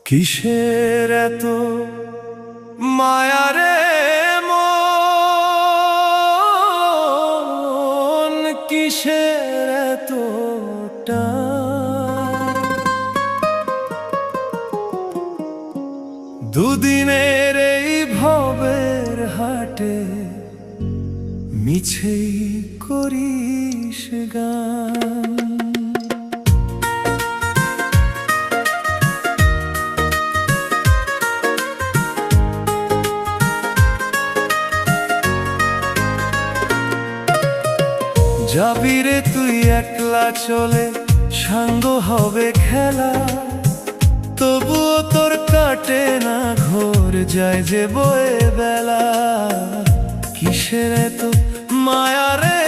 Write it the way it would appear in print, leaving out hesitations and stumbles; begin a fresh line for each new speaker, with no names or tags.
কিসের এত মায়ারে মন, কিসের এত টান? দুদিনের এই ভবের হাটে মিছেই করিস গান। যাবি রে তুই একলা চলে, সাঙ্গ হবে খেলা, তবুও তোর কাটে না ঘোর, যায় যে বয়ে বেলা। কিসের এত মায়া রে